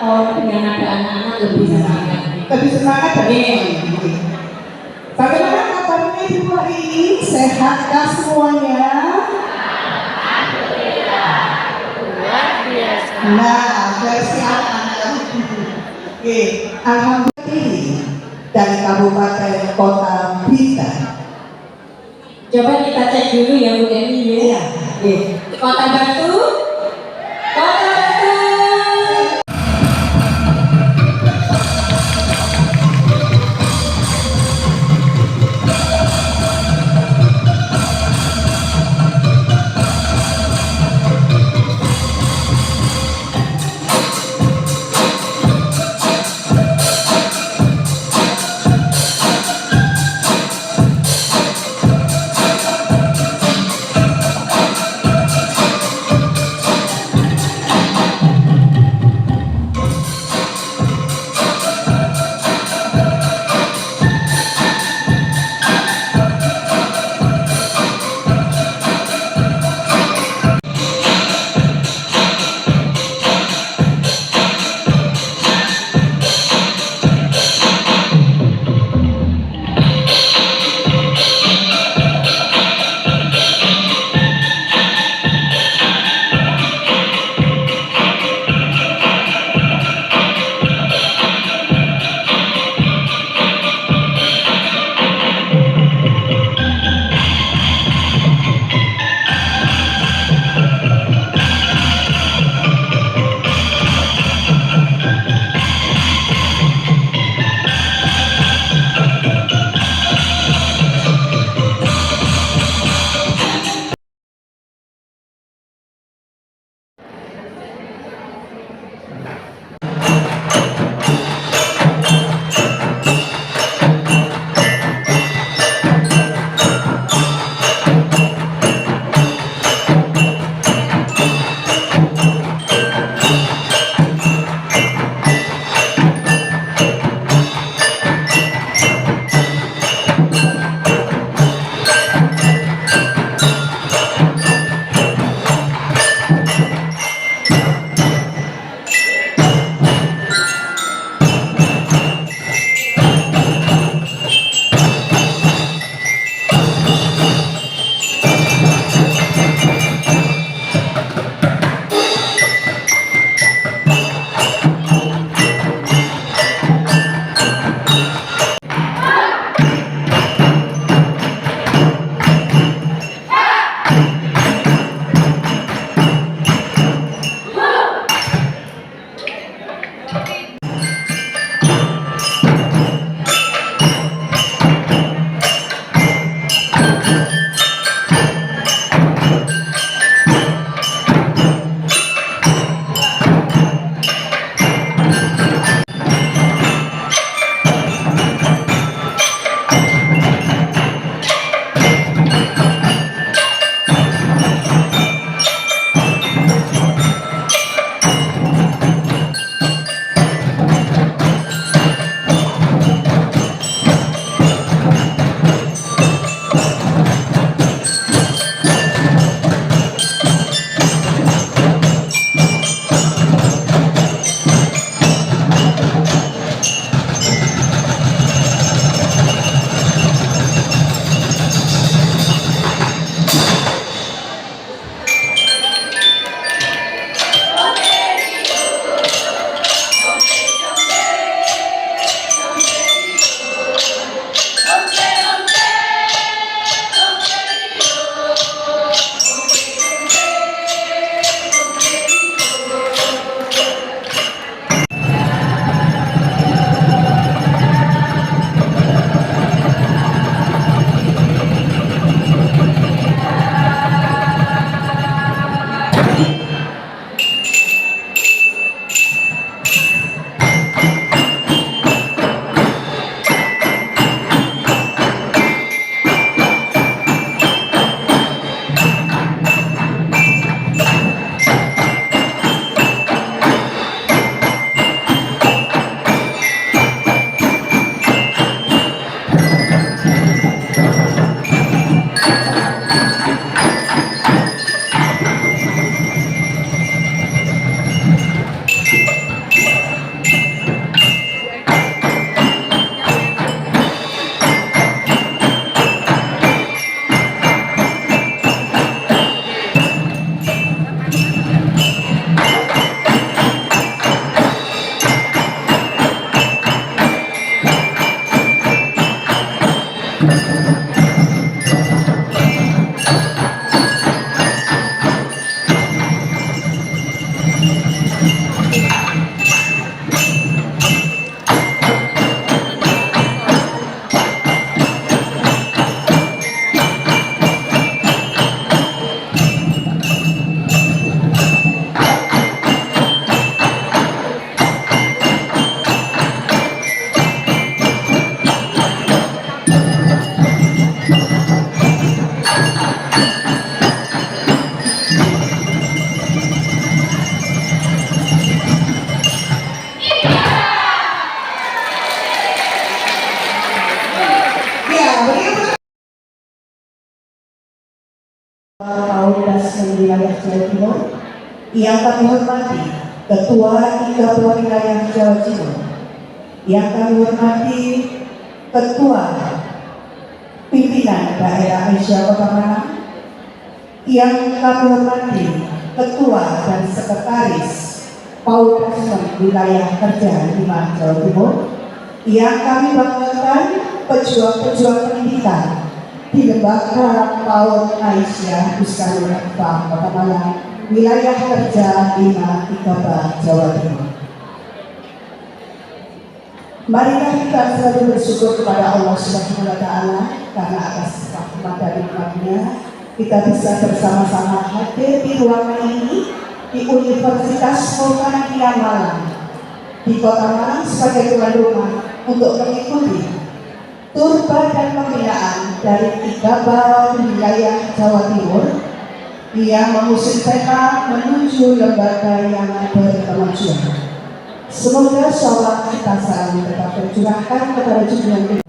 Oh, yang ada anak-anak lebih semangat. Lebih semangat tapi bagaimana kabarnya Ibu hari ini? Sehatkah semuanya? Luar biasa. Nah, versi anak-anak. Oke, alhamdulillah dari Kabupaten Kota Blitar. Coba kita cek dulu ya Bu Eni ya. Kota Batu. Kota Batu. wilayah Jawa Timur yang kami hormati Ketua IKABA wilayah Jawa Timur, yang kami hormati Ketua Pimpinan Daerah Aisyah Kota Malang, yang kami hormati Ketua dan Sekretaris Paudasmen Wilayah Kerja 5 Jawa Timur, yang kami banggakan pejuang-pejuang pendidikan di Lembaga PAUD Aisyah Husnul Akbar Kota Malang, Wilayah Kerja 5 IKABA Jawa Timur. Marilah kita selalu bersyukur kepada Allah Subhanahu wa Ta'ala karena atas rahmat dan nikmat-Nya kita bisa bersama-sama hadir di ruangan ini di Universitas Muhammadiyah Malang, di Kota Malang sebagai tuan rumah untuk mengikuti turba dan pembinaan dari IKABA wilayah Jawa Timur yang mengusung tema menuju lembaga yang berkemajuan. Semoga sholat kita selalu tetap tercurahkan kepada junjungan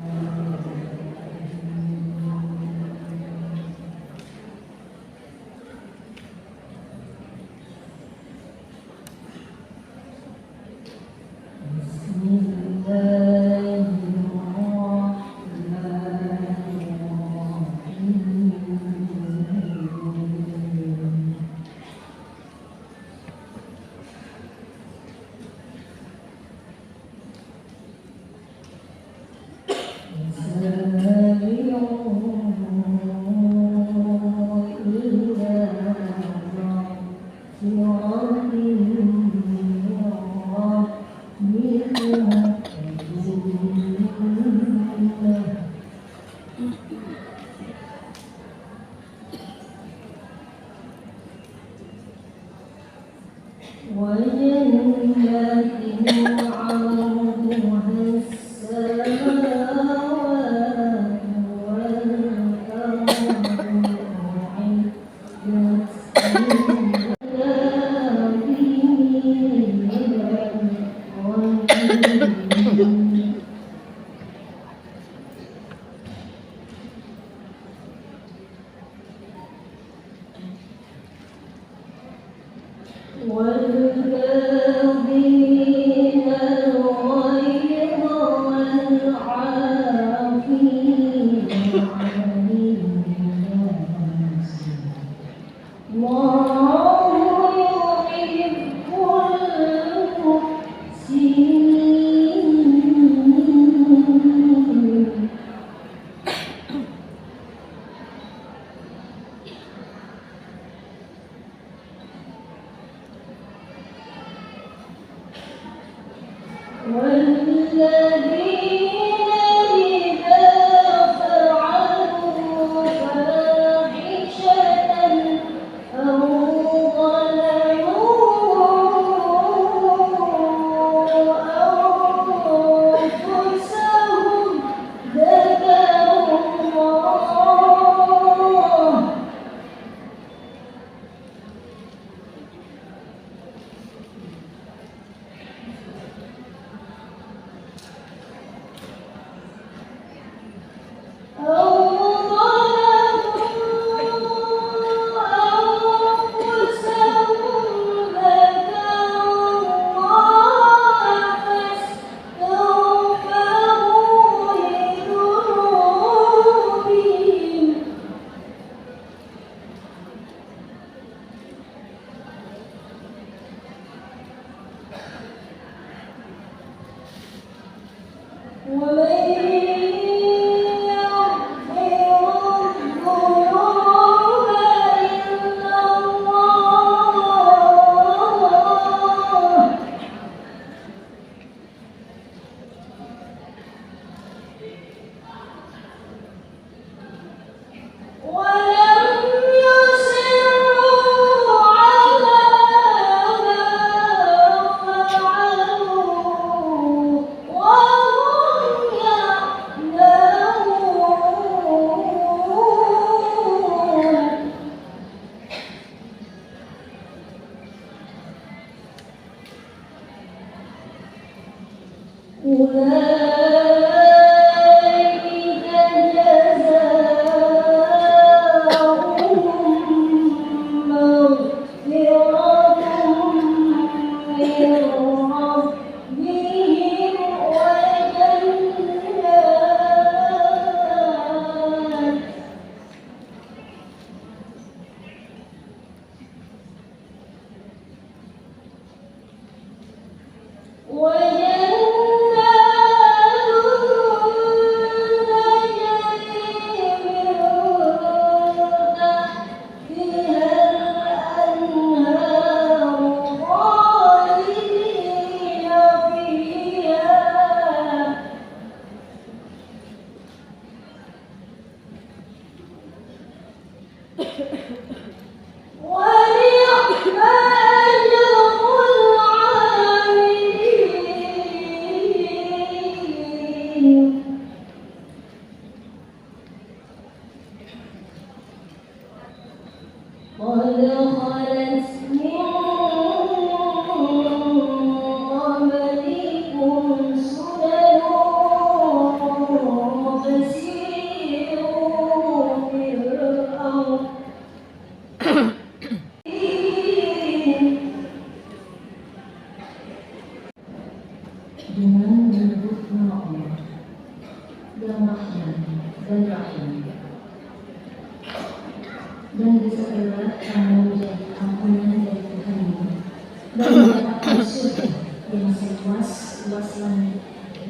luas langit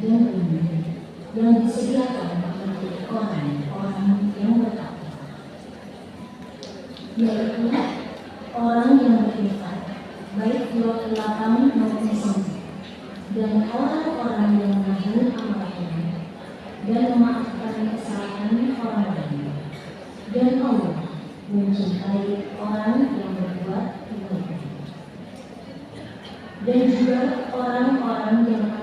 dan bumi yang disediakan untuk orang-orang yang bertakwa, yaitu orang yang beriman, baik di waktu lapang maupun sempit, dan orang-orang yang menanggung amalnya dan memaafkan kesalahan orang lain, dan Allah mencintai orang yang berbuat kebaikan, dan juga orang-orang yang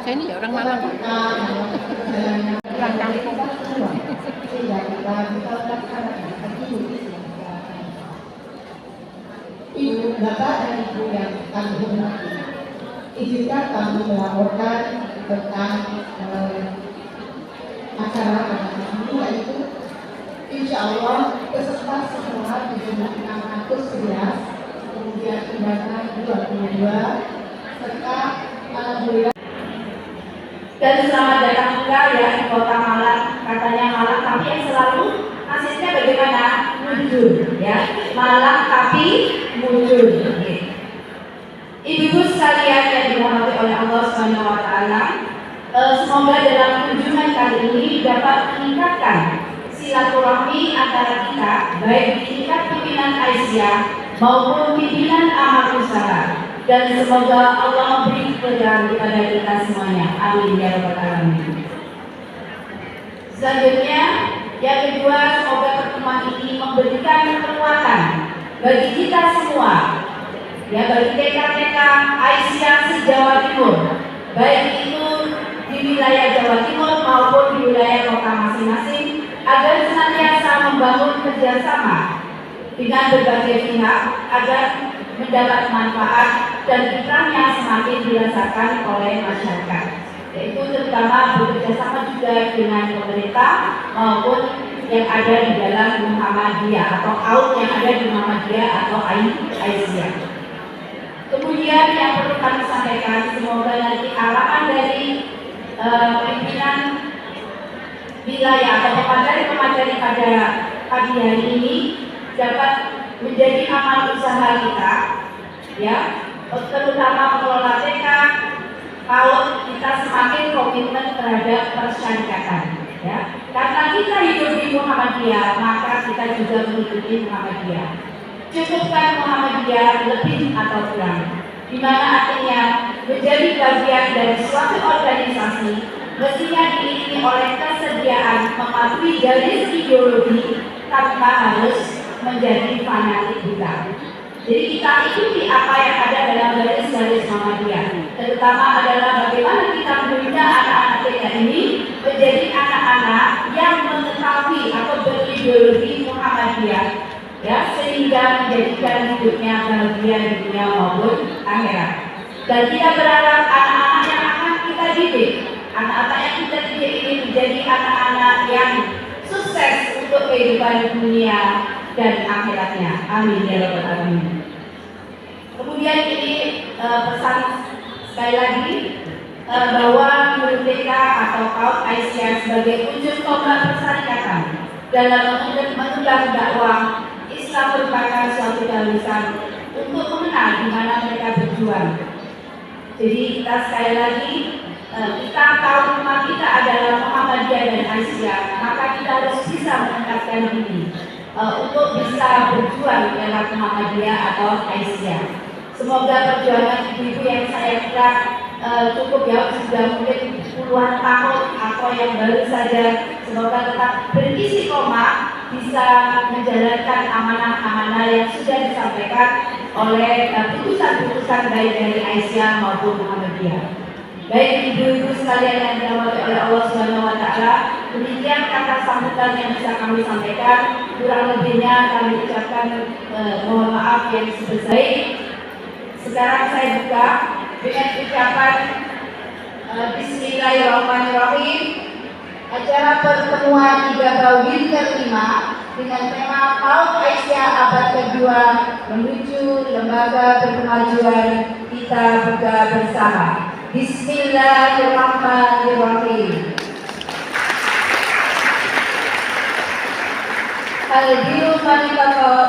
Saya ini ya orang Malang. Orang kampung. Ibu, Bapak dan Ibu yang kami hormati, izinkan kami melaporkan tentang acara pada hari ini, yaitu insya Allah peserta semua dijumlah 611, kemudian undangan 22, serta alhamdulillah. Dan selamat datang juga ya di Kota Malang, katanya Malang tapi yang selalu nasibnya bagaimana? Mundur ya, Malang tapi mundur. Ibu-ibu sekalian yang dirahmati oleh Allah Subhanahu wa Ta'ala, semoga dalam kunjungan kali ini dapat meningkatkan silaturahmi antara kita, baik di tingkat pimpinan Aisyah maupun pimpinan amal usaha. Dan semoga Allah memberi kemudahan kepada kita semuanya. Amin ya rabbal alamin. Selanjutnya, yang kedua, semoga pertemuan ini memberikan kekuatan bagi kita semua, ya, bagi TK-TK Aisyah se-Jawa Timur, baik itu di wilayah Jawa Timur maupun di wilayah kota masing-masing, agar senantiasa membangun kerjasama dengan berbagai pihak agar mendapat manfaat dan kiprahnya semakin dirasakan oleh masyarakat, yaitu terutama bekerjasama juga dengan pemerintah maupun yang ada di dalam Muhammadiyah atau AUD yang ada di Muhammadiyah atau Aisyah. Kemudian yang perlu kami sampaikan, semoga nanti arahan dari pimpinan wilayah atau pemateri pada pagi hari ini dapat menjadi amal usaha kita, ya, terutama pengelola TK, kalau kita semakin komitmen terhadap persyarikatan, ya, karena kita hidup di Muhammadiyah, maka kita juga mengikuti Muhammadiyah. Cukupkan Muhammadiyah lebih atau kurang, di mana artinya menjadi bagian dari suatu organisasi mestinya diiringi oleh kesediaan mematuhi garis ideologi tanpa harus menjadi fanatik kita. Jadi kita ikuti apa yang ada dalam garis-garis Muhammadiyah. Terutama adalah bagaimana kita membina anak-anak kita ini menjadi anak-anak yang mengetahui atau berideologi Muhammadiyah, ya, sehingga menjadikan hidupnya bahagia di dunia maupun akhirat. Dan kita berharap anak-anak yang akan kita didik, anak-anak yang kita didik ini menjadi anak-anak yang sukses untuk kehidupan dunia dan akhiratnya. Amin ya rabbal alamin. Kemudian ini pesan sekali lagi bahwa menurut TK atau AUD Aisyah sebagai ujung tombak persyarikatan dalam mengembangkan dakwah Islam bisa merupakan suatu dasar untuk mengenal di mana mereka berjuang. Jadi kita sekali lagi, kita tahu rumah kita adalah Muhammadiyah dan Aisyah, maka kita harus bisa meningkatkan diri untuk bisa berjuang lewat Muhammadiyah atau Aisyah. Semoga perjuangan ibu-ibu yang saya kira cukup ya, sudah mungkin puluhan tahun atau yang baru saja, semoga tetap beristiqomah bisa menjalankan amanah-amanah yang sudah disampaikan oleh putusan-putusan baik dari Aisyah maupun Muhammadiyah. Baik ibu-ibu sekalian yang dirahmati oleh Allah Subhanahu wa taala, demikian kata sambutan yang bisa kami sampaikan. Kurang lebihnya kami ucapkan mohon maaf yang sebesar-besarnya. Sekarang saya buka dengan ucapan Bismillahirrahmanirrahim. Acara pertemuan Ibadah Winter 5 dengan tema Paut Aisyah abad kedua menuju lembaga berkemajuan kita buka bersama. Bismillahirrahmanirrahim.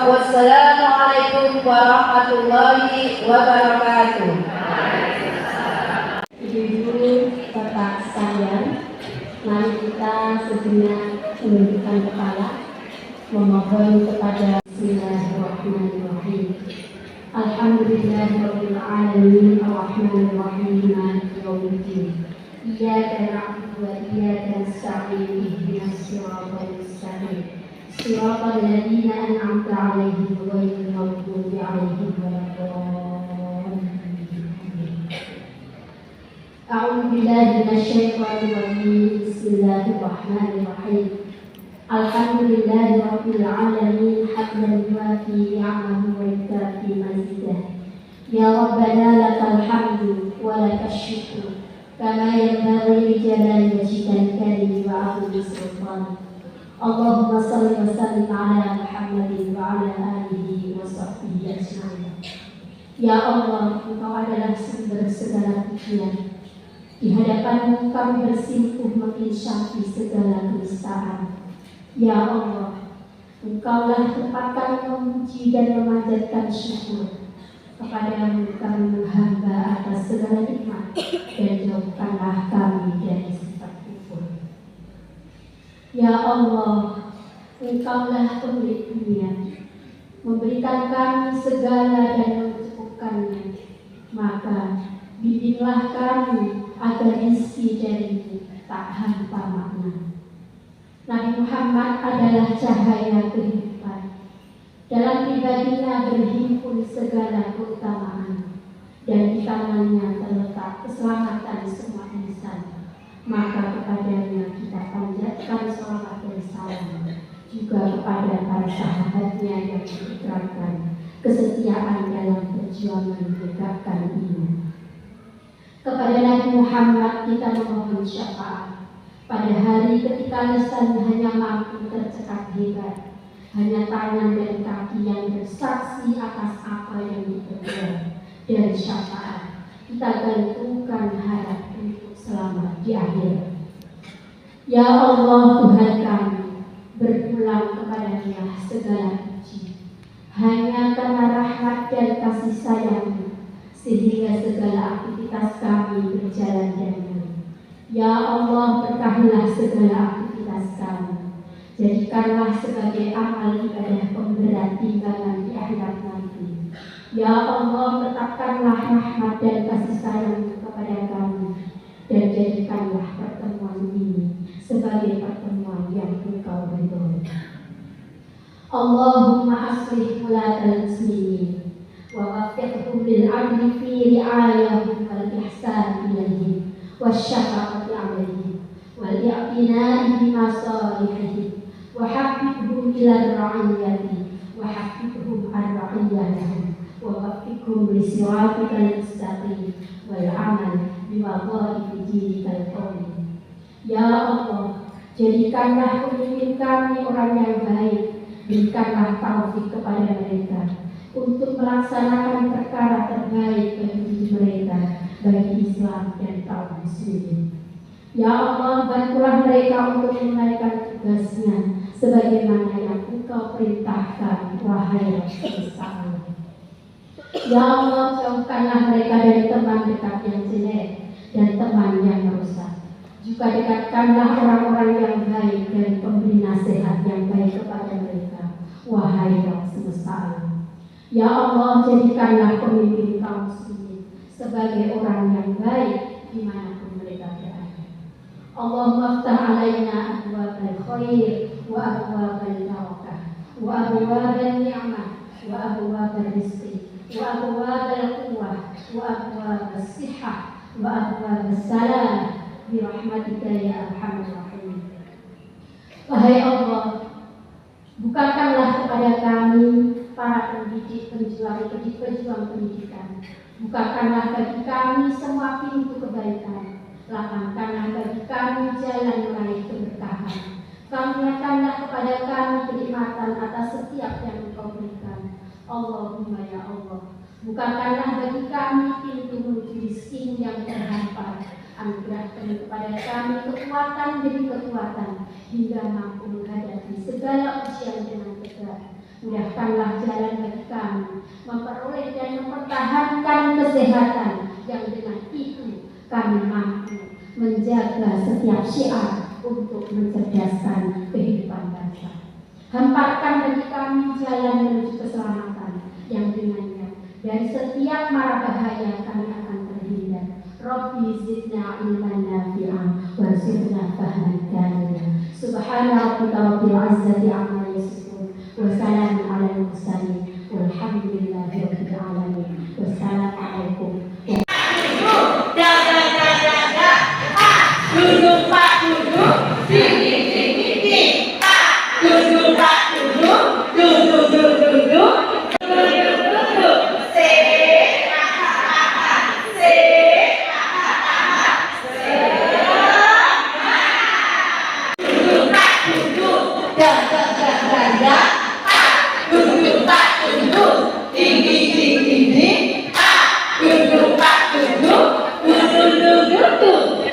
Wassalamualaikum warahmatullahi wabarakatuh. Ibu-ibu, bapak sekalian, mari kita sejenak menundukkan kepala, memohon kepada Bismillahirrahmanirrahim. Alhamdulillahirabbil alamin, arrahmanirrahim, maliki yaumiddin. Iyyaka na'budu wa iyyaka nasta'in, ihdinas siratal mustaqim. Siratal ladzina an'amta 'alaihim ghairil maghdubi 'alaihim waladdallin. A'udzu billahi minasyaitonir rajim. Bismillahirrahmanirrahim. Alhamdulillahi rabbil alamin, hamdan yuwafi ni'amahu wa yukafi mazidah. Ya Rabbana lakal hamdu wa lakas syukru kama yanbaghi li jalali wajhikal karim wa 'azimi sultanik. Allahumma salli wa sallim ala Muhammadin wa ala alihi wa sahbihi ajma'in. Ya Allah, Engkau adalah sumber segala pujian. Di hadapan-Mu kami bersimpuh menginsyafi segala kenistaan. Ya Allah, Engkaulah tempat kami memuji dan memanjatkan syukur. Kepadamu kami menghamba atas segala nikmat, dan jauhkanlah kami dari sifat kufur. Ya Allah, Engkaulah pemilik dunia, memberikan kami segala dan mencukupkannya. Maka bimbinglah kami agar rezeki darimu tak hampa makna. Nabi Muhammad adalah cahaya kehidupan. Dalam pribadinya berhimpun segala keutamaan, dan di tangannya terletak keselamatan semua insan. Maka kepadanya kita panjatkan salawat dan salam, juga kepada para sahabatnya yang mengikrarkan kesetiaan dalam perjuangan menegakkan iman. Kepada Nabi Muhammad kita memohon syafaat pada hari ketika lisan hanya mampu tercekat hebat, hanya tangan dan kaki yang bersaksi atas apa yang diperbuat, dan syafaat kita gantungkan harap untuk selamat di akhir. Ya Allah Tuhan kami, berpulang kepada-Nya segala puji. Hanya karena rahmat dan kasih sayang-Mu, sehingga segala aktivitas kami berjalan dengan. Ya Allah, berkahilah segala aktivitas kami. Jadikanlah sebagai amal ibadah pemberat timbangan di akhirat nanti. Ya Allah, tetapkanlah rahmat dan kasih sayang kepada kami, dan jadikanlah pertemuan ini sebagai pertemuan yang Engkau ridhoi. Allahumma aslih mulatal muslimin wa waffiqhum lil adli fi ri'ayahum wal ihsan ilaihim wasyafaqati 'alaihim wal i'tina'i bi masalihihim wa habbibhum ila ar-ra'iyyati wa habbibhum ar-ra'iyyatahum wa waffiqhum li siratikal mustaqim wal 'amal bi wadha'ifi dinikal qawim. Ya Allah, jadikanlah pemimpin kami orang yang baik. Berikanlah taufik kepada mereka untuk melaksanakan perkara terbaik bagi diri mereka, bagi Islam dan kaum muslimin. Ya Allah, bantulah mereka untuk menunaikan tugasnya sebagaimana yang Engkau perintahkan, wahai Roh semesta alam. Ya Allah, jauhkanlah mereka dari teman dekat yang jelek dan teman yang merusak. Juga dekatkanlah orang-orang yang baik dan pemberi nasihat yang baik kepada mereka, wahai Roh semesta alam. Ya Allah, jadikanlah pemimpin kaum muslimin sebagai orang yang baik dimanapun mereka berada. Allahumma ftah alaina abwabal khair wa abwabal barakah wa abwabal ni'mah wa abwabal rizqi wa abwabal quwwah wa abwabal sihah wa abwabal salam birahmatika ya arhamar rahimin. Wahai Allah, bukakanlah kepada kami para pendidik, pejuang pendidikan. Bukakanlah bagi kami semua pintu kebaikan. Lapangkanlah bagi kami jalan meraih keberkahan. Karuniakanlah kepada kami kenikmatan atas setiap yang Engkau berikan. Allahumma ya Allah, bukakanlah bagi kami pintu menuju rezeki yang terhampar. Anugerahkan kepada kami kekuatan demi kekuatan hingga mampu menghadapi segala ujian dengan tegar. Mudahkanlah jalan bagi kami memperoleh dan mempertahankan kesehatan yang dengan itu kami mampu menjaga setiap syiar untuk mencerdaskan kehidupan bangsa. Hamparkan bagi kami jalan menuju keselamatan yang dengannya dari setiap mara bahaya kami akan terhindar. Rabbi zidna ilman nafi'an warzuqna fahman kamila. Subhana rabbika rabbil izzati amma yasifun wa salamun alal mursalin walhamdulillahi rabbil alamin. Wassalamualaikum. Duduk Pak duduk, tinggi tinggi tinggi. Duduk Pak duduk, duduk duduk duduk, duduk duduk. Duduk Pak duduk, tinggi tinggi tinggi. Duduk Pak duduk, duduk duduk duduk.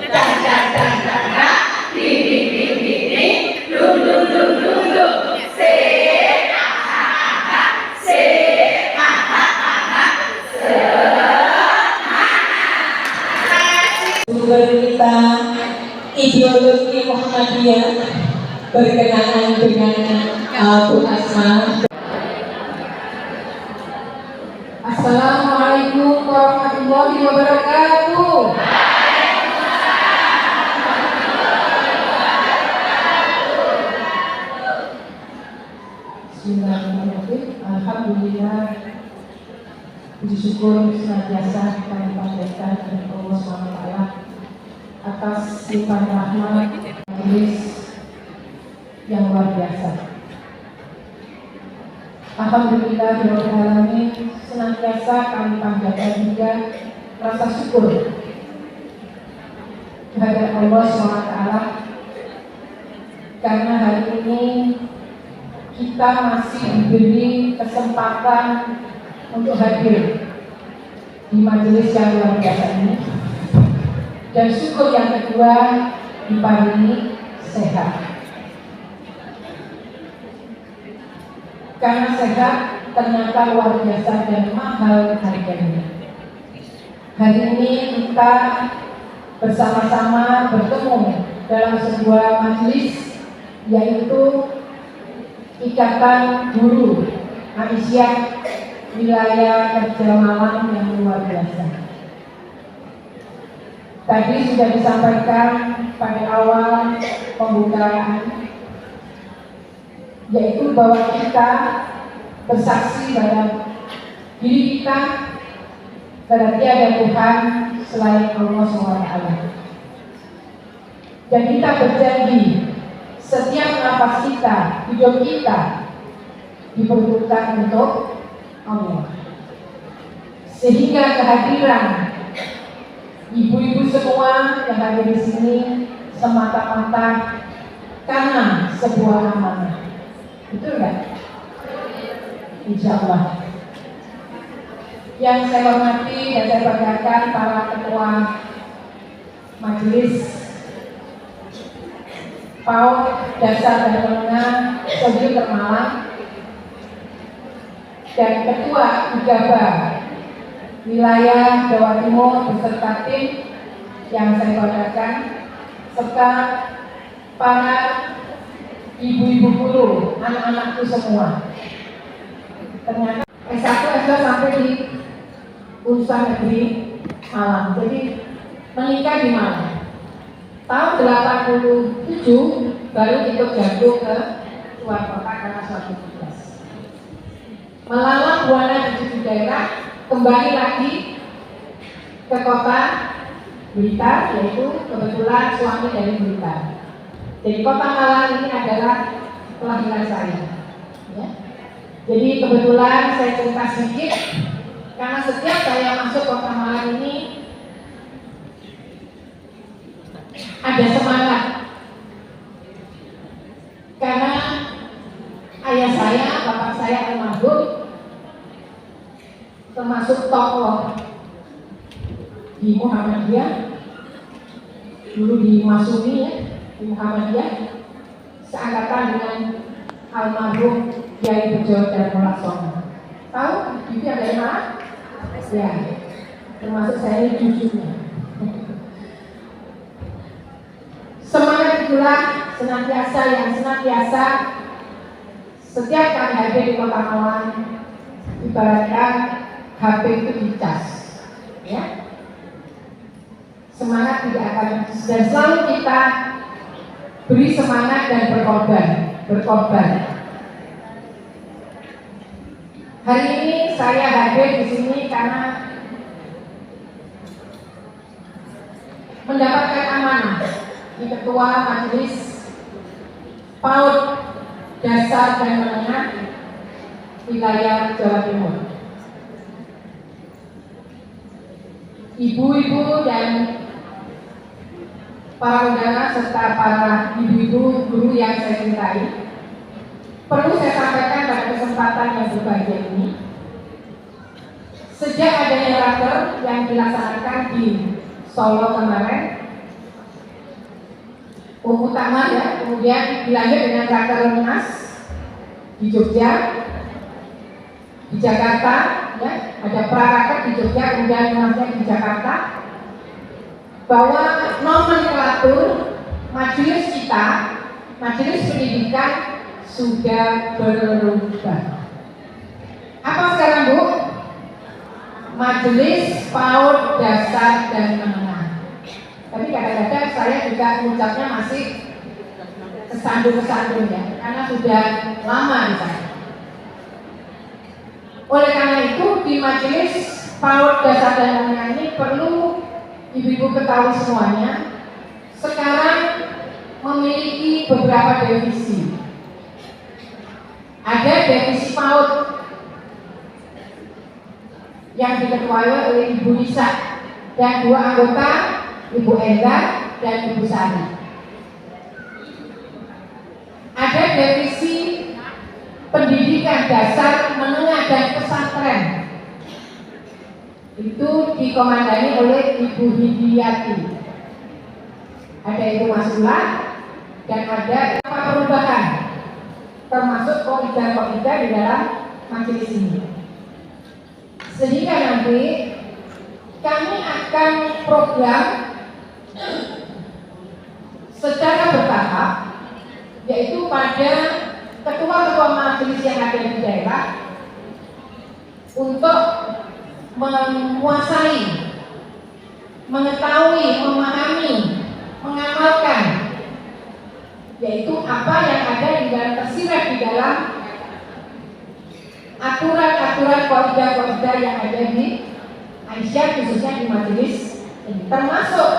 Kita ideologi Muhammadiyah berkenaan dengan Bu Asma. Assalamualaikum warahmatullahi wabarakatuh. Bismillahirrahmanirrahim. Alhamdulillah, puji syukur senantiasa kami panjatkan kepada Allah SWT atas limpahan rahmat majelis yang luar biasa. Alhamdulillahirrahmanirrahim, senantiasa kami panjatkan juga rasa syukur kepada Allah SWT karena hari ini kita masih diberi kesempatan untuk hadir di majelis yang luar biasa ini. Dan syukur yang kedua, diparingi sehat. Karena sehat ternyata luar biasa dan mahal harganya. Hari ini kita bersama-sama bertemu dalam sebuah majelis, yaitu Ikatan Guru Aisyah Wilayah Kerja Malang yang luar biasa. Tadi sudah disampaikan pada awal pembukaan, yaitu bahwa kita bersaksi dalam diri kita bahwa tiada Tuhan selain Allah SWT. Dan kita berjanji setiap nafas kita, hidup kita diperuntukkan untuk Allah. Sehingga kehadiran ibu-ibu semua yang hadir di sini semata-mata karena sebuah amanah. Betul nggak? Insya Allah. Yang saya hormati dan saya banggakan para ketua majelis PAUD dasar dan menengah Sodri Malang, dan Ketua Ugaba Wilayah Jawa Timur beserta tim yang saya hormatkan, serta para ibu-ibu guru, anak-anakku semua. Ternyata S1, S2 sampai di Urusan Negeri Malang. Jadi menikah di Malang. Tahun 87 baru ikut jatuh ke luar kota karena suatu tugas. Melalang buana di daerah, kembali lagi ke kota Blitar, yaitu kebetulan suami dari Blitar. Jadi kota Malang ini adalah kelahiran saya. Ya. Jadi kebetulan saya cerita sedikit, karena setiap saya masuk kota Malang ini ada semangat. Karena ayah saya, bapak saya almarhum, termasuk tokoh di Muhammadiyah, dulu di Masumi ya, di Muhammadiyah, seangkatan dengan almarhum Kiai Bejo Darmolaksono. Tahu itu ada yang mana? Ya, termasuk saya ini cucunya. Semangat itulah senantiasa setiap kali hadir di kota Malang, ibaratkan HP itu dicas, ya. Semangat tidak akan, dan selalu kita beri semangat dan berkorban. Hari ini saya hadir di sini karena mendapatkan amanah di Ketua Majelis PAUD Dasar dan Menengah Wilayah Jawa Timur. Ibu-ibu dan para undangan serta para ibu-ibu guru yang saya cintai, perlu saya sampaikan pada kesempatan yang berbahagia ini, sejak adanya raker yang dilaksanakan di Solo kemarin, utama ya, kemudian dilanjut dengan raker Lunas di Jogja, di Jakarta, ya, ada praraker di Jogja, kemudian Lunasnya di Jakarta, bahwa nomenklatur majelis kita, majelis pendidikan sudah berubah. Apa sekarang Bu? Majelis PAUD Dasar dan Menengah. Tapi kadang-kadang saya juga mengucapnya masih kesandung ya, karena sudah lama di sana. Oleh karena itu di Majelis PAUD Dasar dan Menengah ini perlu ibu-ibu ketahui semuanya, sekarang memiliki beberapa divisi. Ada divisi PAUD yang diketuai oleh Ibu Nisa dan dua anggota, Ibu Endar dan Ibu Sari. Ada divisi pendidikan dasar, menengah dan pesantren. Itu dikomandani oleh Ibu Hidiyati. Ada Ibu Masula dan ada perubahan, termasuk koida-koida di dalam majelis ini. Sehingga nanti kami akan program secara bertahap, yaitu pada ketua-ketua majelis yang ada di daerah untuk menguasai, mengetahui, memahami, mengamalkan, yaitu apa yang ada di dalam tersirat di dalam aturan-aturan koida-koida yang ada di Aisyah, khususnya di majelis ini, termasuk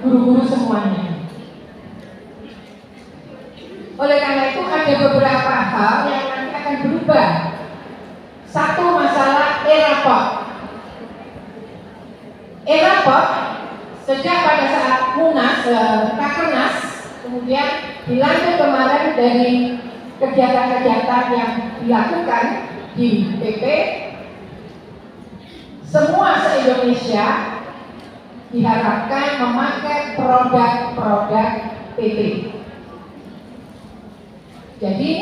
guru-guru semuanya. Oleh karena itu ada beberapa hal yang nanti akan berubah. Satu, masalah erapot. Erapot sejak pada saat Munas, Rakernas, kemudian dilanjut kemarin dari kegiatan-kegiatan yang dilakukan di PP, semua se-Indonesia diharapkan memakai produk-produk PP. Jadi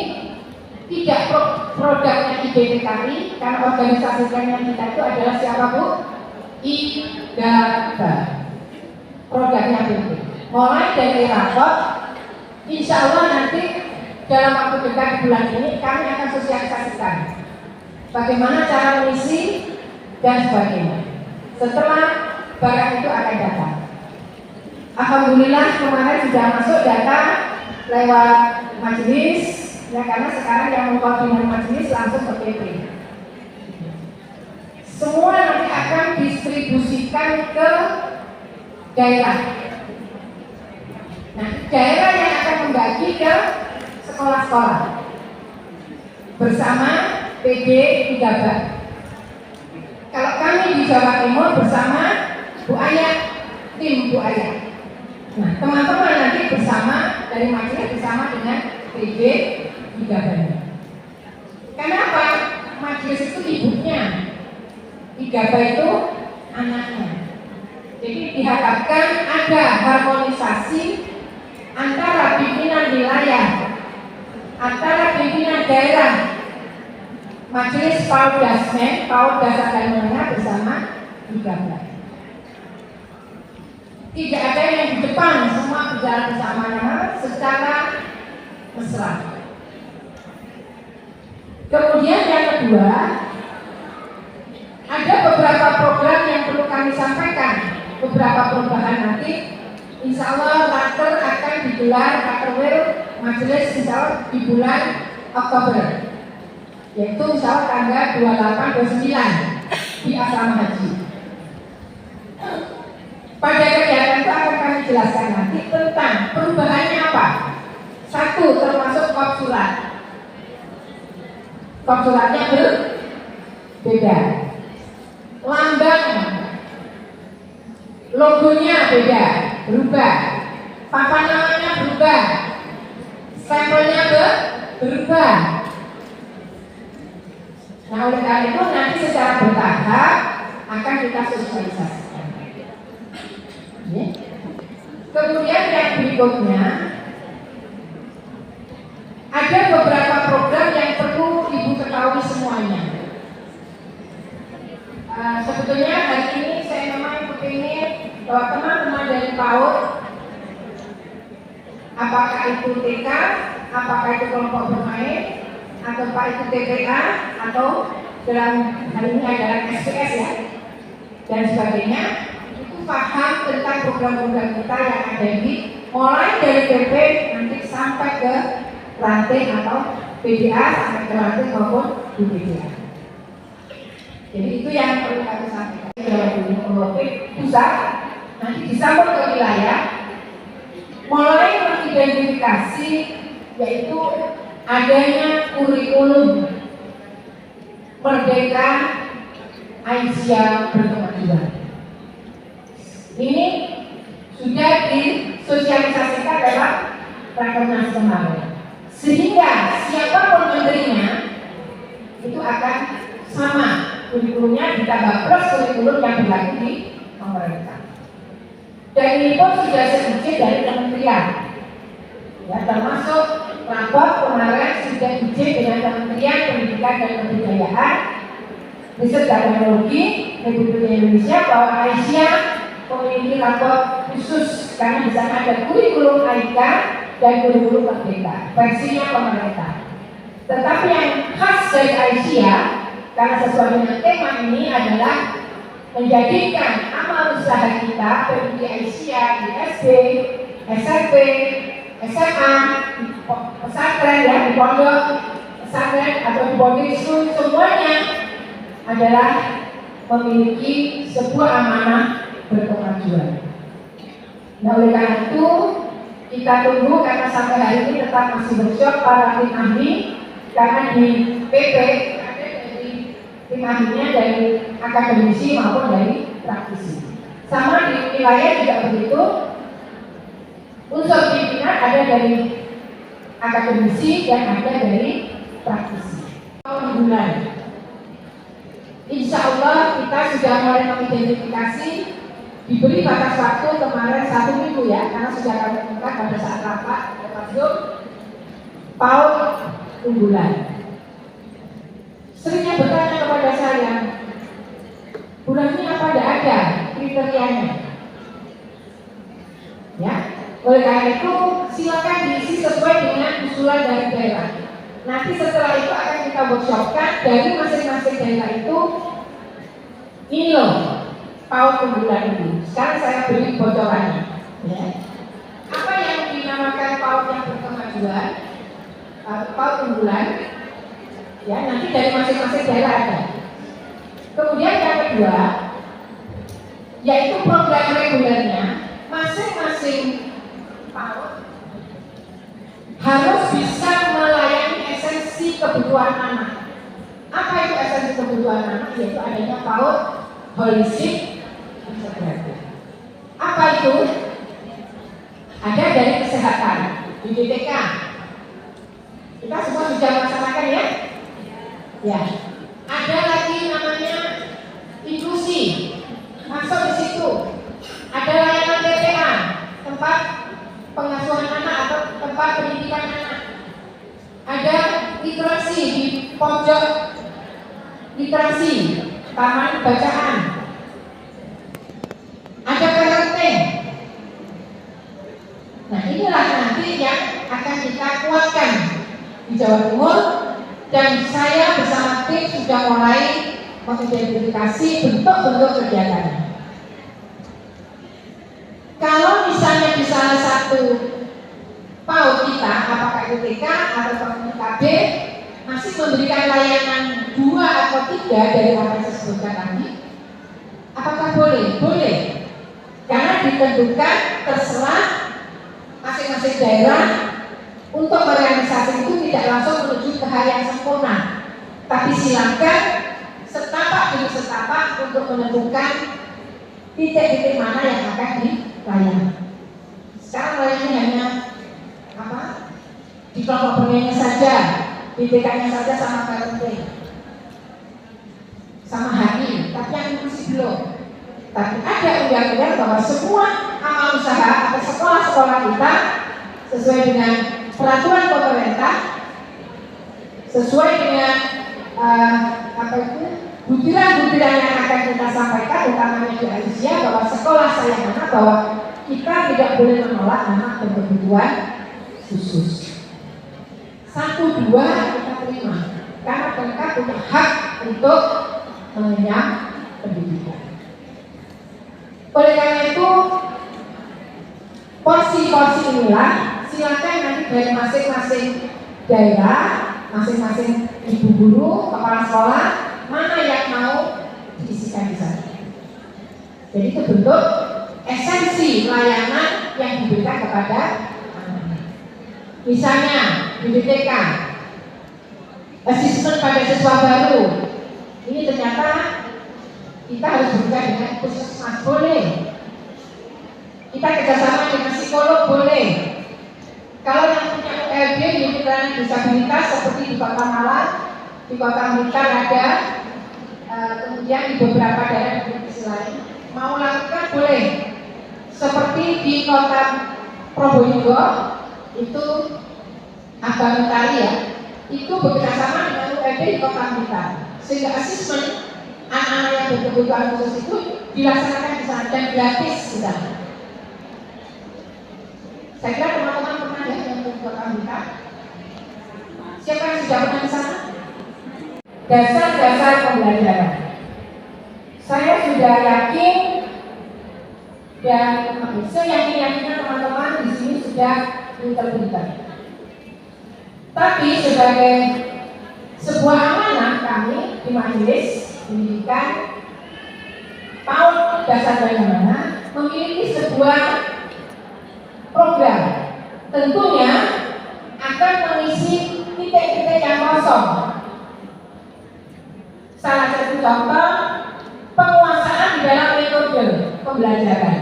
tidak produknya IGTKI, karena organisasinya kita itu adalah siapa Bu? IGABA. Produknya BP. Mulai dari rapot, insya Allah nanti dalam waktu dekat bulan ini kami akan sosialisasikan bagaimana cara mengisi dan sebagainya. Setelah barang itu akan datang. Alhamdulillah kemarin sudah masuk data lewat majelis, ya karena sekarang yang mengkoordinasi majelis langsung ke PP. Semua nanti akan distribusikan ke daerah. Nah, daerah yang akan membagi ke sekolah-sekolah bersama PD IGABA. Kalau kami di Jawa Timur bersama Bu Ayah, tim Bu Ayah. Nah, teman-teman nanti bersama dari majelis bersama dengan PD IGABA. Kenapa? Majelis itu ibunya, IGABA itu anaknya. Jadi diharapkan ada harmonisasi antara pimpinan wilayah, antara pimpinan daerah, Majelis PAUD Dasmen, PAUD Dasar dan Menengah bersama IGABA. Tidak ada yang di depan, semua berjalan bersama-sama secara mesra. Kemudian yang kedua, ada beberapa program yang perlu kami sampaikan, beberapa perubahan nanti. Insya Allah raker akan digelar, rakerwil majelis insya Allah di bulan Oktober, yaitu insya Allah tanggal 28-29 di asrama haji. Pada kegiatan itu akan kami jelaskan nanti tentang perubahannya apa. Satu, termasuk kop surat. Kop suratnya berbeda. Lambang, logonya beda, berubah. Papan namanya berubah. Stempelnya berubah. Nah, oleh karena itu nanti secara bertahap akan kita sosialisasikan. Kemudian yang berikutnya, ada beberapa program yang perlu Ibu ketahui semuanya. Sebetulnya hari ini saya memang ingin bahwa teman-teman dari PAUD, apakah itu TK, apakah itu kelompok bermain, atau Pak itu TPA, atau dalam hal ini adalah SPS ya, dan sebagainya, itu paham tentang program-program kita yang ada di mulai dari PP nanti sampai ke ranting atau PDA sampai ke ranting maupun di PDA. Jadi itu yang perlu kami sampaikan. Dalam pusat nanti disambung ke wilayah, mulai mengidentifikasi yaitu adanya kurikulum Merdeka Aisyah berkemajuan. Ini sudah disosialisasikan dalam Rakernas kemarin, sehingga siapapun menterinya itu akan sama kurikulumnya ditambah plus kurikulum yang berlaku di pemerintah. Dan ini pun sudah seizin dari kementerian, ya, termasuk rapor kemarin sudah izin dengan Kementerian Pendidikan dan Kebudayaan, Riset dan Teknologi Republik Indonesia bahwa Aisyah memiliki rapor khusus karena di sana ada kurikulum AIK dan kurikulum Merdeka versinya pemerintah. Tetapi yang khas dari Aisyah karena sesuai dengan tema ini adalah menjadikan amal usaha kita bagi Aisyah di SD, SMP, SMA, pesantren ya, di pondok pesantren atau di boarding school, semuanya adalah memiliki sebuah amanah berkemajuan. Nah, oleh karena itu kita tunggu karena sampai hari ini tetap masih workshop para tim ahli, karena di PP ada dari tim ahlinya dari akademisi maupun dari praktisi. Sama di wilayah juga begitu. Unsur pimpinan ada dari akademisi dan ada dari praktisi. Bulan, insya Allah kita sudah mulai mengidentifikasi, diberi batas waktu kemarin 1 minggu ya, karena sudah kami minta pada saat rapat Zoom PAUD unggulan. kepada saya, Bu Rahmi apa tidak ada kriterianya? Ya, oleh karena itu silakan diisi sesuai dengan usulan dari daerah. Nanti setelah itu akan kita workshopkan dari masing-masing daerah itu. Ini loh PAUD unggulan itu. Sekarang saya beri bocorannya. Ya. Apa yang dinamakan PAUD yang berkemajuan? PAUD unggulan. Ya, nanti dari masing-masing daerah ada. Kemudian yang kedua, yaitu program regulernya, masing-masing PAUD harus bisa melayani esensi kebutuhan anak. Apa itu esensi kebutuhan anak? Yaitu adanya PAUD holistik integratif. Apa itu? Ada dari kesehatan di DTK. Kita semua sudah melaksanakan ya? Ya. Ada lagi namanya inklusi, masuk di situ. Ada layanan TPA, tempat pengasuhan anak atau tempat pendidikan anak. Ada literasi di pojok literasi, taman bacaan. Ada parenting. Nah, inilah nanti yang akan kita kuatkan di Jawa Timur, dan saya bersama tim sudah mulai mengidentifikasi bentuk-bentuk kegiatannya. Kalau misalnya di salah satu PAUD kita, apakah itu TK atau KB, masih memberikan layanan 2 atau 3 dari apa yang saya sebutkan tadi, apakah boleh? Boleh. Karena ditentukan terserah masing-masing daerah untuk merealisasi itu tidak langsung menuju ke hal yang sempurna, tapi silakan setapak demi setapak untuk menentukan titik-titik mana yang akan dilayani. Sekarang layannya hanya apa? Di kelompok pengennya saja, di TK-nya saja sama parenting, sama HI, tapi yang inklusi belum. Tapi ada undang-undang bahwa semua amal usaha atau sekolah-sekolah kita sesuai dengan peraturan pemerintah, sesuai dengan butiran-butiran yang akan kita sampaikan, utamanya di Asia, bahwa sekolah saya anak, bahwa kita tidak boleh menolak anak berkebutuhan khusus. 1, 2 kita terima, karena mereka punya hak untuk mengenyam pendidikan. Oleh karena itu, porsi-porsi inilah silakan nanti dari masing-masing daerah, masing-masing ibu guru, kepala sekolah, mana yang mau diisikan di sana. Jadi itu bentuk esensi layanan yang diberikan kepada anak. Misalnya di DTK, asesmen pada siswa baru, ini ternyata kita harus bekerja dengan puskesmas, boleh. Kita kerjasama dengan psikolog, boleh. Kalau yang punya ULB, unit disabilitas seperti di Kota Malang, di Kota Blitar ada, kemudian di beberapa daerah provinsi lain, mau lakukan boleh. Seperti di Kota Probolinggo, itu Abang Itali ya, itu bekerjasama dengan ULB di Kota Blitar, sehingga asesmen anak-anak yang berkebutuhan khusus itu dilaksanakan di sana dan gratis di sana. Saya kira teman-teman pernah ya yang berkebutuhan kita. Siapa yang sudah pernah di sana? Dasar-dasar pembelajaran. Saya sudah yakin dan seyakin-yakinnya teman-teman di sini sudah pintar-pintar. Tapi sebagai sebuah amanah kami di majelis pendidikan PAUD dasar bagaimana memiliki sebuah program, tentunya akan mengisi titik-titik yang kosong. Salah satu contoh penguasaan di dalam metode pembelajaran.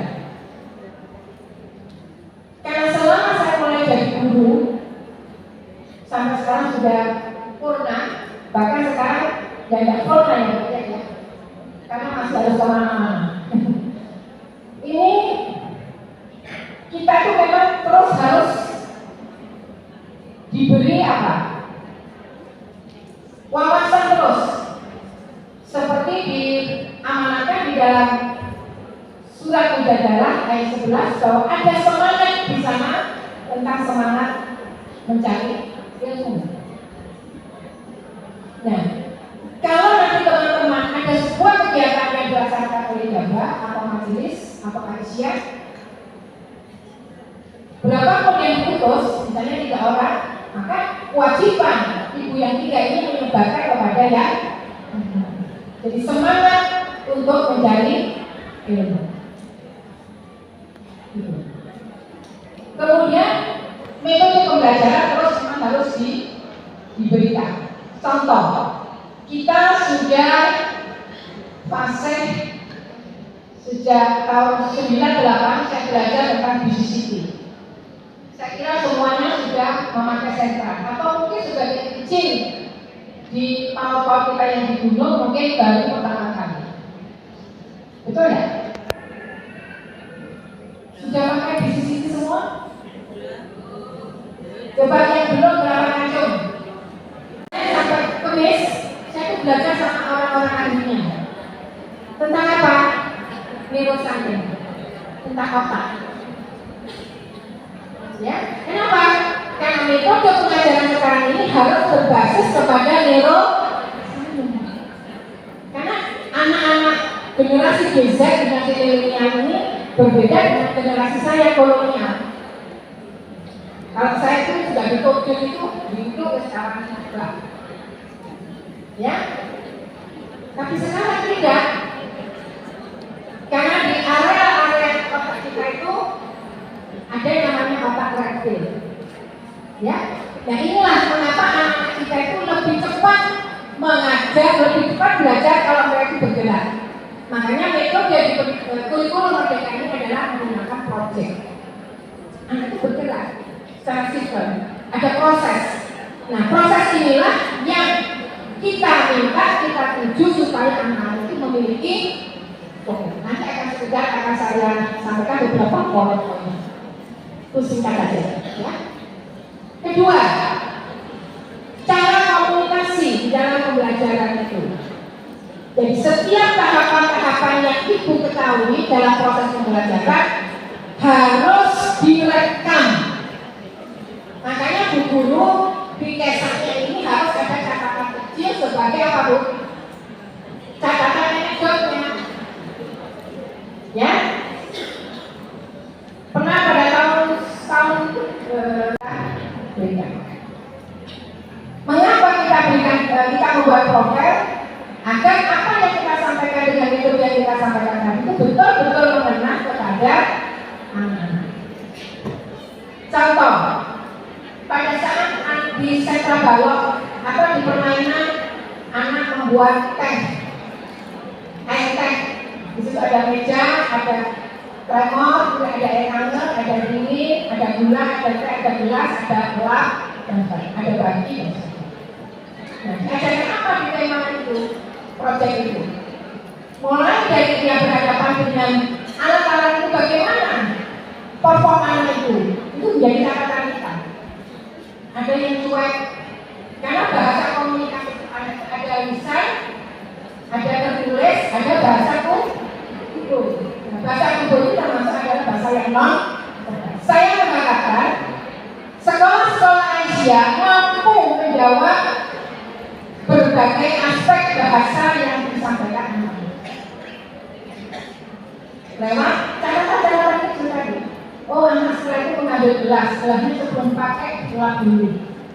Karena selama saya mulai jadi guru sampai sekarang sudah purna, bahkan sekarang tidak purna ya, karena masih harus kemana-mana. Ini kita itu memang terus harus diberi apa? Wawasan terus. adalah ayat 11 bahwa ada semangat di sana tentang semangat mencari ilmu. Nah, kalau nanti teman-teman ada sebuah kegiatan yang dilaksanakan oleh Jaba atau majelis atau kajian, berapapun yang diutus, misalnya 3 orang, maka kewajiban ibu yang 3 ini menyebarkan kepada yang jadi semangat untuk mencari ilmu. Kemudian metode pembelajaran terus memang harus diberikan. Contoh, kita sudah fase sejak tahun 98 saya belajar tentang BCCT. Saya kira semuanya sudah memakai sentral atau mungkin sebagian kecil di PowerPoint kita yang di gunung mungkin baru pertama kali. Betul ya? Sudah pakai BCCT semua? Coba yang belum berapa kacung? Sampai Kemis, saya tuh belajar sama orang-orang ahlinya. Tentang apa? Neuroscience. Tentang otak. Ya, kenapa? Karena metode pengajaran sekarang ini harus berbasis kepada neuroscience. Karena anak-anak generasi Z, generasi milenial ini berbeda dengan generasi saya kolonial. Kalau saya itu sudah dituntut itu sekarang enggak. Ya, tapi sekarang tidak. Karena di area-area otak kita itu ada yang namanya otak reptil. Ya, nah inilah mengapa anak kita itu lebih cepat mengajar, lebih cepat belajar kalau mereka bergerak. Makanya metode di kurikulum Merdeka ini adalah menggunakan proyek. Anak itu bergerak secara sistem, ada proses. Nah, proses inilah yang kita minta, kita tuju supaya anak-anak itu memiliki nanti akan saya sampaikan beberapa poin-poin. Itu singkat saja, ya. Kedua, cara komunikasi di dalam pembelajaran itu. Jadi setiap tahapan-tahapan yang ibu ketahui dalam proses pembelajaran harus direkam. Makanya Bu Guru di kesannya ini harus ada catatan kecil sebagai apa Bu? Catatan anekdotnya. Ya, pernah pada tahun berikan. Mengapa kita membuat profil agar apa yang kita sampaikan dengan itu yang kita sampaikan tadi itu betul-betul mengena kepada anak. Contoh, pada saat di sentra balok atau di permainan anak membuat teh, air teh. Di situ ada meja, ada tremor, ada air hangat, ada dingin, ada gula, ada teh, ada gelas, ada gelap, dan ada bagi. Nah, ajaran apa di tema itu? Proyek itu. Mulai dari dia berhadapan dengan alat-alat itu bagaimana performanya itu menjadi catatan kita. Ada yang cuek, karena bahasa komunikasi ada lisan, ada tertulis, ada bahasa tubuh. Bahasa tubuh itu termasuk adalah bahasa yang non. Saya mengatakan sekolah-sekolah Asia mampu menjawab berbagai aspek bahasa yang disampaikan lewat catatan-catatan kecil tadi. Oh, anak setelah itu mengambil gelasnya sebelum pakai gelap dulu.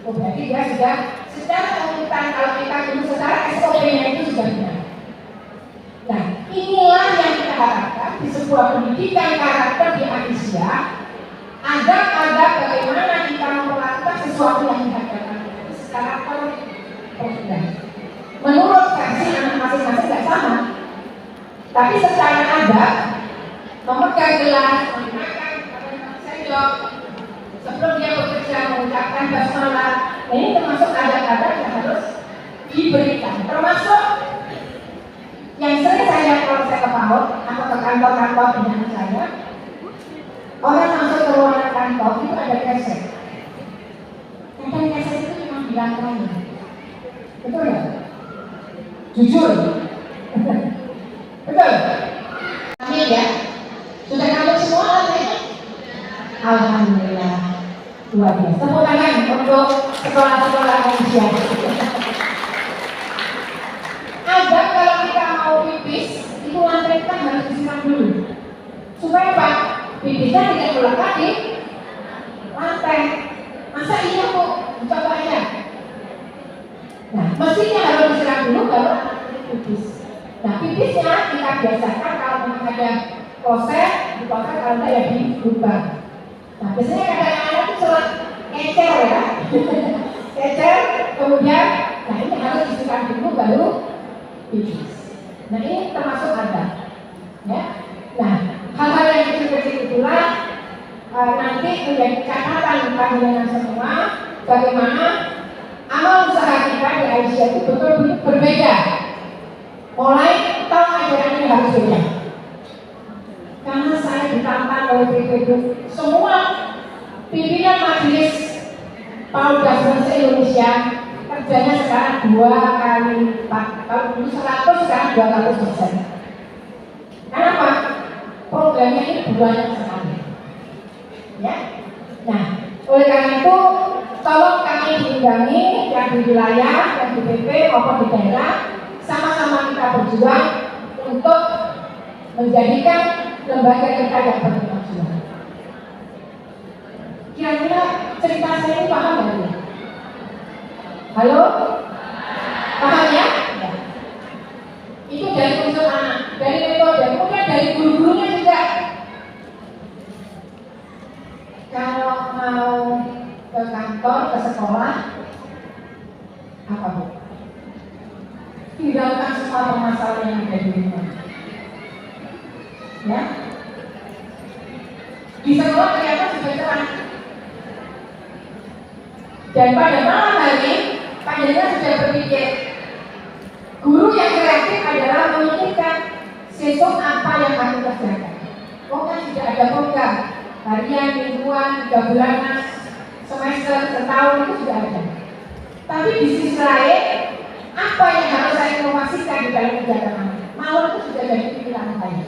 Oh, berarti dia sudah secara pengurutan kalau kita dulu secara SOP-nya itu sudah benar. Nah, inilah yang kita harapkan di sebuah pendidikan karakter di Asia agar bagaimana kita melakukan sesuatu yang dihadapkan secara program. Menurut versi anak masing-masing tidak sama, tapi secara adab memegang gelas, menggunakan sendok sebelum dia bekerja mengucapkan basmalah. Ini termasuk adab-adab yang harus diberikan, termasuk yang sering saya lihat kalau saya ke PAUD atau ke kantor-kantor dengan saya, orang masuk ke ruangan kantor itu ada keset. Kadang keset itu cuma bilang-bilang. Betul ya? Jujur. Betul. Amin ya. Sudah luar biasa. Tepuk tangan untuk sekolah-sekolah Indonesia. Azab kalau kita mau pipis, itu lantai kita harus disiram dulu. Supaya apa? Pipisnya tidak melekat di lantai. Masa iya kok? Coba aja. Nah, mestinya harus disiram dulu baru pipis. Nah, pipisnya kita biasakan kalau memang ada kloset, di kloset kalau tidak ya di lubang. Nah, biasanya kadang-kadang itu selat ecer ya. Ecer, kemudian, nah ini harus disiram dulu baru pipis. Nah, ini termasuk adab. Ya. Nah, hal-hal yang kecil-kecil itulah nanti menjadi catatan panjenengan semua bagaimana amal usaha kita di Aisyah itu betul berbeda. Mulai tahun ajaran ini harus beda. Karena saya ditantang oleh PPD semua pimpinan majelis PAUD se-Indonesia kerjanya sekarang 2 kali lipat. Kalau dulu 100 sekarang 200%. Kenapa? Programnya ini banyak sekali. Ya. Nah, oleh karena itu tolong kami diundangi yang di wilayah, yang di PP maupun di daerah, sama-sama kita berjuang untuk menjadikan lembaga kita yang berkemajuan. Kira-kira cerita saya ini paham nggak ya? Halo? Paham ya? Ya. Itu dari unsur anak, dari metode, kemudian dari guru-gurunya juga. Kalau mau ke kantor, ke sekolah, apa Bu? Tinggalkan semua permasalahan yang ada di rumah. Ya? Di sekolah ternyata juga cerah. Dan pada malam hari, panjenengan sudah berpikir, guru yang kreatif adalah memikirkan besok apa yang akan kerjakan. Pokoknya tidak ada program harian, mingguan, 3 bulanan, semester, setahun itu sudah ada. Tapi di sisi lain, apa yang harus saya inovasikan di dalam kegiatan malam itu sudah jadi pikiran saya.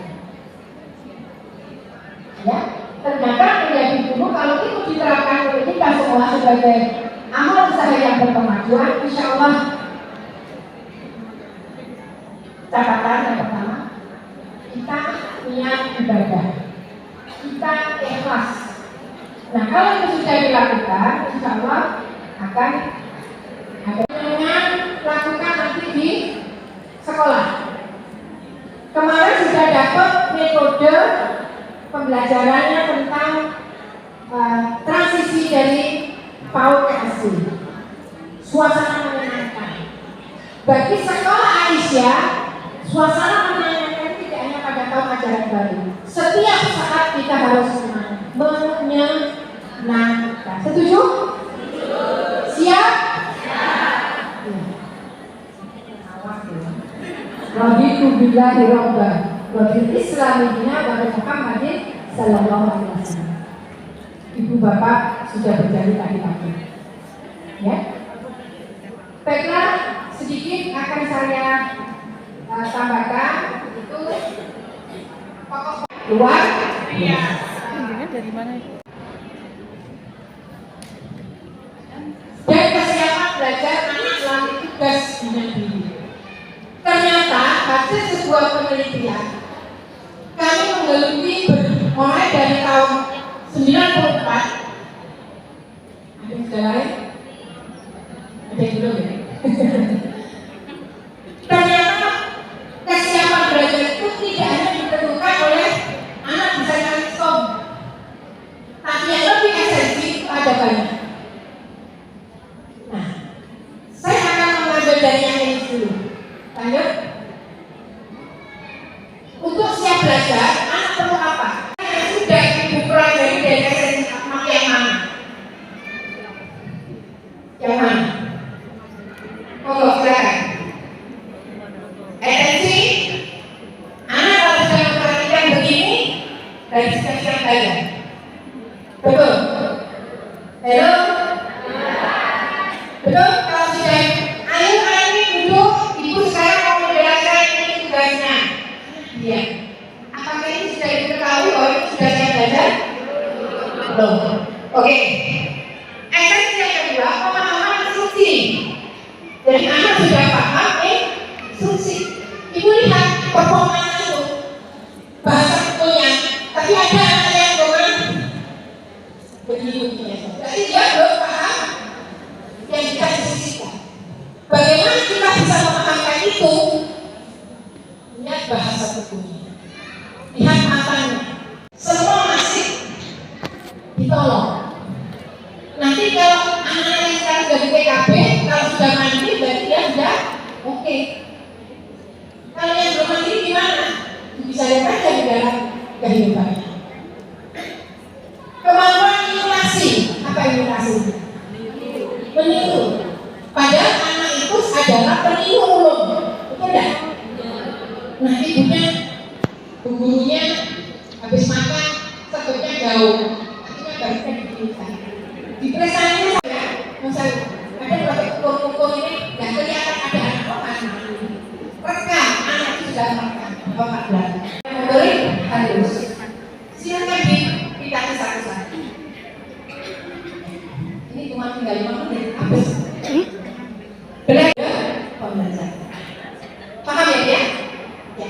Ya, ternyata menjadi guru kalau itu diterapkan oleh kita semua sebagai amal usaha yang berkemajuan, insya Allah catatan yang pertama, kita niat ibadah, kita ikhlas. Nah, kalau itu sudah dilakukan, insya Allah akan ada dengan lakukan nanti di sekolah. Kemarin sudah dapat metode pembelajarannya tentang transisi dari PAUD ke SD. Suasana menyenangkan. Bagi sekolah Aisyah, suasana menyenangkan tidak hanya pada tahun ajaran baru. Setiap saat kita harus menyenangkan. Setuju? Siap? Raditu billahi rabba wa bil islami dina wa bi Muhammadin sallallahu alaihi wasallam. Ibu bapak sudah berjanji tadi pagi. Ya. Baiklah, sedikit akan saya tambahkan itu pokok luar. Iya. Dari mana itu? Dan kesiapan belajar anak melalui tugas dengan diri. Ternyata hasil sebuah penelitian kami menggeluti mulai dari tahun 94. Ada yang sudah lain? Ada yang belum ya? Ternyata kesiapan belajar itu tidak hanya ditentukan oleh anak bisa nyanyi song, tapi yang lebih esensi itu ada banyak. Nah, saya akan mengambil dari yang ini dulu. Lanjut. Untuk siap belajar, anak perlu apa? Yang sudah ibu pelajari dari esensi yang mana? Yang mana? Monggo silakan. Esensi, anak kalau sudah memperhatikan begini dari siap belajar. Betul? Halo? Betul? Kalau sudah, ayo ini duduk, ibu sekarang mau menjelaskan ini tugasnya. Iya. Apakah ini sudah diketahui bahwa ini sudah siap belajar? Belum. Oke. anak sudah paham instruksi. Ibu lihat performanya itu, bahasa betunya, tapi ada anak yang dengan begini-begini. Jadi dia belum paham yang kita instruksikan. Bagaimana kita bisa memahamkan itu? Lihat bahasa betunya, lihat matanya, semua masih ditolong. Nanti kalau anak-anak yang sekarang sudah di TKB, kalau sudah mandiri berarti dia sudah oke. Kalau yang belum mandiri gimana? Bisa lihat aja di dalam kehidupannya. Kemampuan imitasi, apa imitasi? Meniru. Padahal anak itu adalah peniru ulung, betul tidak? Nah ibunya, gurunya habis makan, sebutnya jauh, akhirnya baliknya dipilihkan. Di peresannya saya, ada pakai ukur-ukur ini, dan kelihatan ada anak obat. Rekam, anak itu sudah makan, obat berat. Memberi halus. Silakan kita ke satu-satu. Ini cuma tinggal 5 menit, habis. Belajar pembelajaran. Paham ya dia? Ya.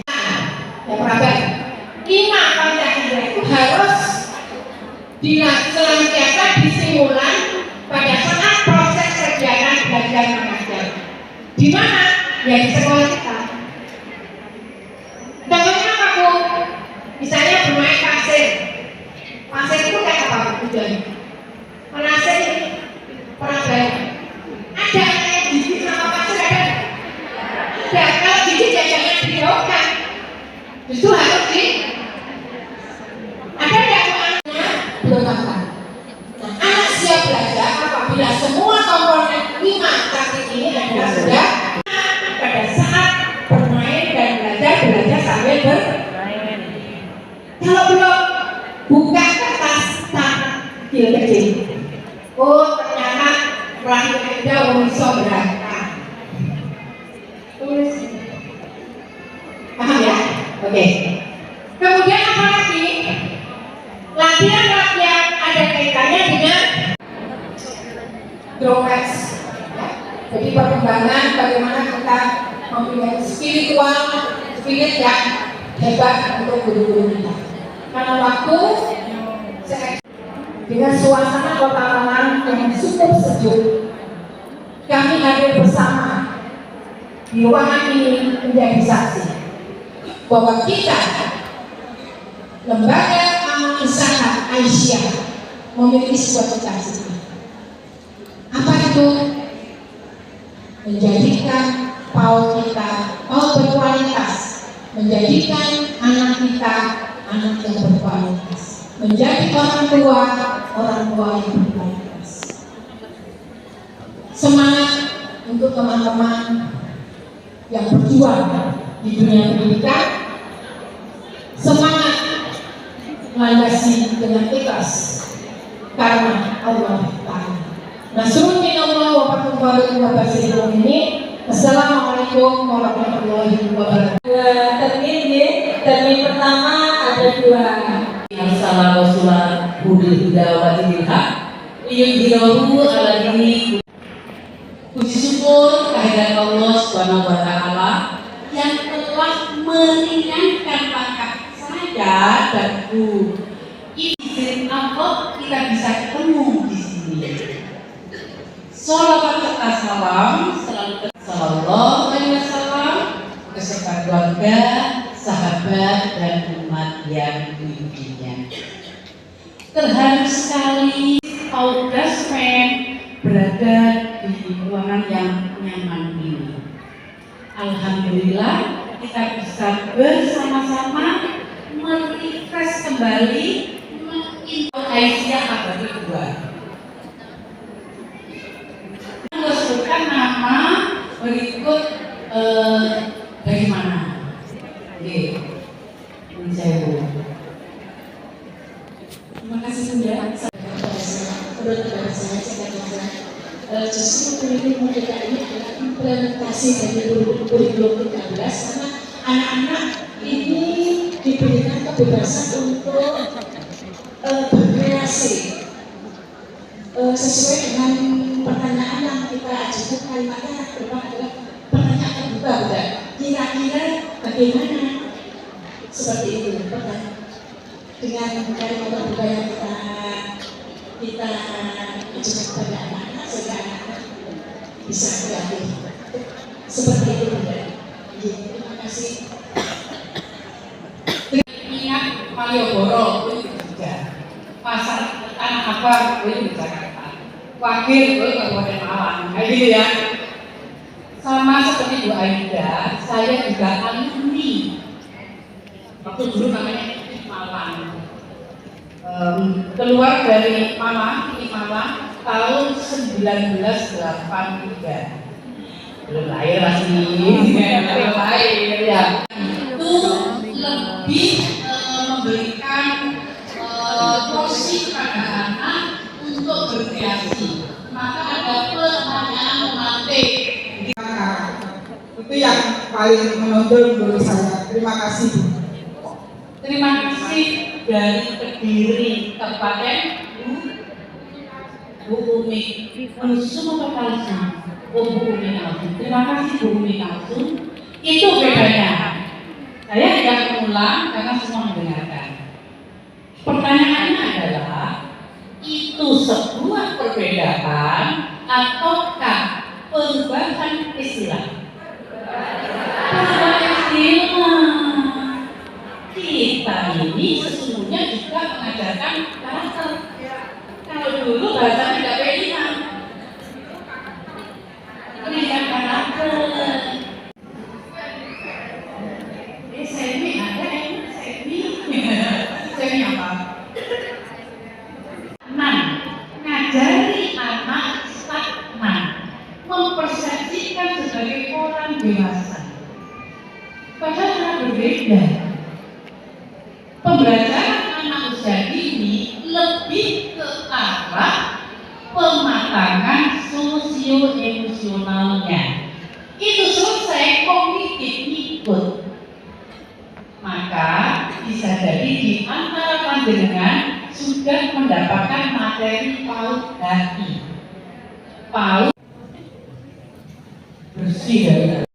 Ya perhatian. 5 Pancasila itu harus senantiasa disimulan pada saat proses kegiatan belajar mengajar. Di mana? Ya di sekolah kita. Contohnya apa Bu? Misalnya bermain pasir. Pasir itu kayak apa tujuannya? Menasir pernah bayar. Ada yang gigit sama pasir ada? Ada. Kalau gigit ya jangan dijauhkan. Justru harus ada yang anaknya belum makan. Nah, anak siap belajar apabila semua komponen 5 tadi ini adalah sudah pada saat bermain dan belajar sambil bermain. Kalau belum, buka kertas kecil-kecil. Oh ternyata pelanggan kita bisa berangkat. Tulis. Paham ya? Oke. Kemudian apa lagi? Latihan-latihan ada kaitannya dengan progres. Jadi perkembangan bagaimana kita mempunyai spirit yang hebat untuk guru-guru kita. Karena waktu dengan suasana kota Malang yang cukup sejuk, kami hadir bersama di ruangan ini menjadi saksi bahwa kita lembaga amal usaha Aisyah memiliki sebuah cita-cita. Apa itu? Menjadikan PAUD kita PAUD berkualitas, menjadikan anak kita anak yang berkualitas, menjadi orang tua yang berkualitas. Semangat untuk teman-teman yang berjuang di dunia pendidikan, semangat landasi dengan ikhlas karena Allah Ta'ala. Nasrun minallah wa fatun wa basyirun ini. Assalamualaikum warahmatullahi wabarakatuh. Termin pertama ada 2. Assalamualaikum warahmatullahi wabarakatuh. Yudhirahu ala dini. Puji syukur kehadirat Allah Subhanahu wa Ta'ala yang telah meringankan pangkat saya dan Bu. Izin Allah kita bisa ketemu di sini. Sholawat serta salam selalu sallallahu alaihi wasallam beserta keluarga, sahabat dan umat yang diizinkan. Terharu sekali Audas berada di ruangan yang nyaman ini. Alhamdulillah kita bisa bersama-sama merefresh kembali Aisyah abadi 2. Sebutkan nama berikut dari mana? Oke, Terima kasih Bunda. Justru kurikulum kita ini adalah implementasi dari kurikulum 13 karena anak-anak ini diberikan kebebasan untuk berkreasi sesuai dengan pertanyaan yang kita ajukan. Kalimatnya adalah bagaimana seperti itu dengan kalimat budaya kita ajarkan kepada anak-anak sehingga anak-anak bisa kreatif seperti itu Bunda. Terima kasih. Ingat Malioboro itu juga pasar Tanah Abang itu di Jakarta, Wakil itu Kabupaten Malang, kayak gitu ya. Sama seperti Bu Aida, saya juga alumni waktu dulu namanya Malang. Keluar dari Malang tahun 1983. Belum lahir masih, belum lahir ya. Itu lebih memberikan porsi pada anak untuk berkreasi. Maka ada pertanyaan memantik. Itu yang paling menonjol menurut saya. Terima kasih Bu. Terima kasih dari Kediri Kabupaten Bu Umi Semua Kalsum. Bu Umi Kalsum. Terima kasih Bu Umi Kalsum. Itu bedanya. Saya tidak mengulang karena semua mendengarkan. Pertanyaannya adalah, itu sebuah perbedaan ataukah perubahan istilah? Perubahan istilah. Kita ini sesungguhnya juga mengajarkan karakter. Kalau dulu bahasanya tidak pilihan. Pendidikan karakter. Semi ada semi apa? Ngajari anak stagnan, mempersepsikan sebagai orang dewasa. Padahal berbeda. Pembelajaran anak usia dini lebih ke arah pematangan sosio-emosionalnya. Itu selesai, kognitif ikut. Maka bisa jadi di antara panjenengan sudah mendapatkan materi PAUD HI. PAUD bersih dari